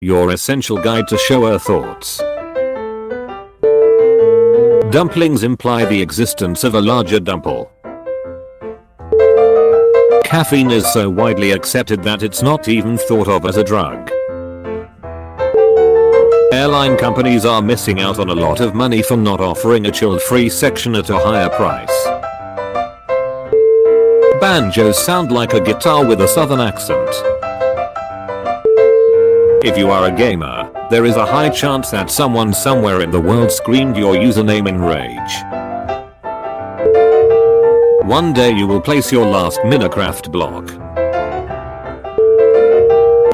Your essential guide to showerthoughts. Dumplings imply the existence of a larger dumple. Caffeine is so widely accepted that it's not even thought of as a drug. Airline companies are missing out on a lot of money for not offering a child-free section at a higher price. Banjos sound like a guitar with a southern accent. If you are a gamer, there is a high chance that someone somewhere in the world screamed your username in rage. One day you will place your last Minecraft block.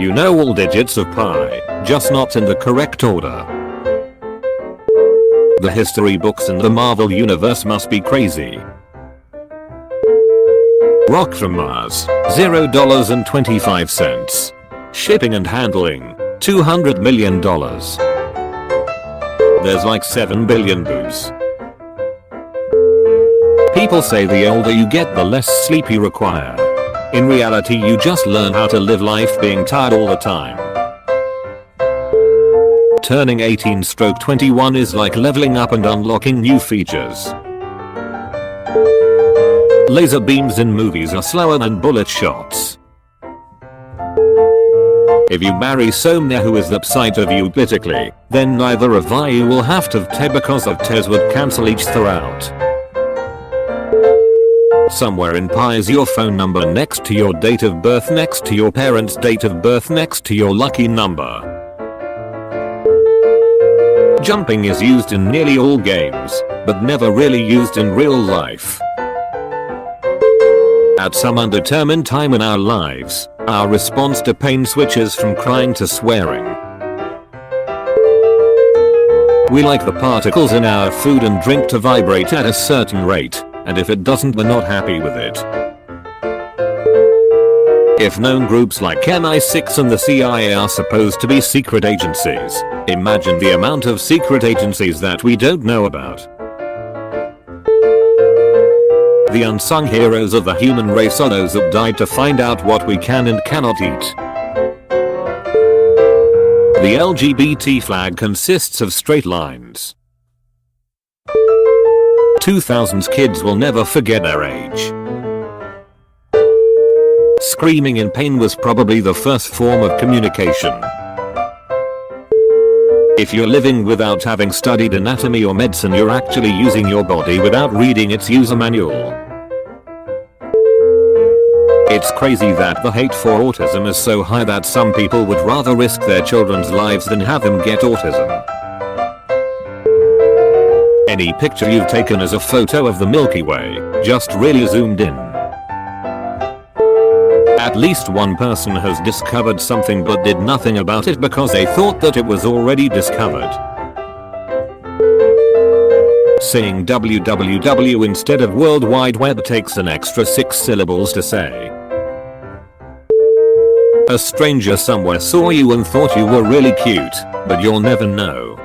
You know all digits of pi, just not in the correct order. The history books in the Marvel universe must be crazy. Rock from Mars, $0.25. Shipping and handling, $200 million. There's like 7 billion boos. People say the older you get the less sleep you require. In reality you just learn how to live life being tired all the time. Turning 18/21 is like leveling up and unlocking new features. Laser beams in movies are slower than bullet shots. If you marry Somnia who is the opposite of you politically, then neither of you will have to te because of tes would cancel each throughout. Somewhere in pi is your phone number next to your date of birth, next to your parents' date of birth, next to your lucky number. Jumping is used in nearly all games, but never really used in real life. At some undetermined time in our lives, our response to pain switches from crying to swearing. We like the particles in our food and drink to vibrate at a certain rate, and if it doesn't, we're not happy with it. If known groups like MI6 and the CIA are supposed to be secret agencies, imagine the amount of secret agencies that we don't know about. The unsung heroes of the human race are those that died to find out what we can and cannot eat. The LGBT flag consists of straight lines. 2000s kids will never forget their age. Screaming in pain was probably the first form of communication. If you're living without having studied anatomy or medicine, you're actually using your body without reading its user manual. It's crazy that the hate for autism is so high that some people would rather risk their children's lives than have them get autism. Any picture you've taken is a photo of the Milky Way, just really zoomed in. At least one person has discovered something but did nothing about it because they thought that it was already discovered. Saying www instead of World Wide Web takes an extra 6 syllables to say. A stranger somewhere saw you and thought you were really cute, but you'll never know.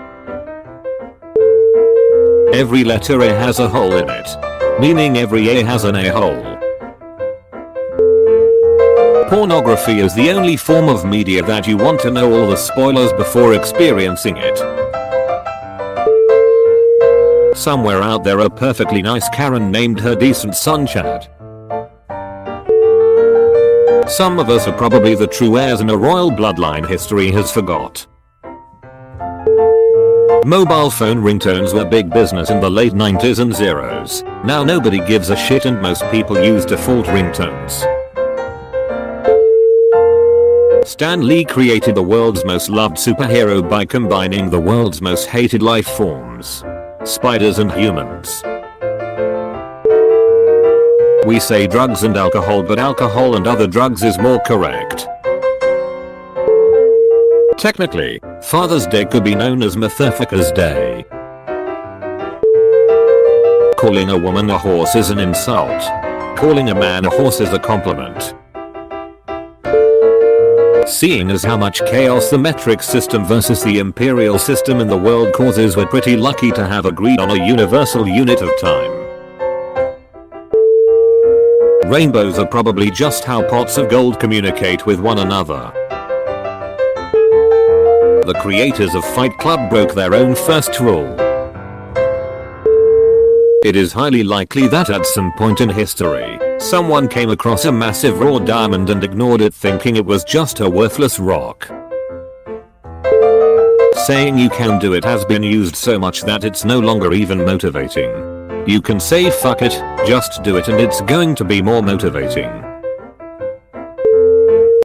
Every letter A has a hole in it, meaning every A has an A-hole. Pornography is the only form of media that you want to know all the spoilers before experiencing it. Somewhere out there a perfectly nice Karen named her decent son Chad. Some of us are probably the true heirs and a royal bloodline history has forgot. Mobile phone ringtones were big business in the late 90s and zeros. Now nobody gives a shit and most people use default ringtones. Stan Lee created the world's most loved superhero by combining the world's most hated life forms. Spiders and humans. We say drugs and alcohol, but alcohol and other drugs is more correct. Technically, Father's Day could be known as Motherfucker's Day. Calling a woman a horse is an insult. Calling a man a horse is a compliment. Seeing as how much chaos the metric system versus the imperial system in the world causes, we're pretty lucky to have agreed on a universal unit of time. Rainbows are probably just how pots of gold communicate with one another. the creators of Fight Club broke their own first rule. It is highly likely that at some point in history, someone came across a massive raw diamond and ignored it, thinking it was just a worthless rock. Saying you can do it has been used so much that it's no longer even motivating. You can say fuck it, just do it, and it's going to be more motivating.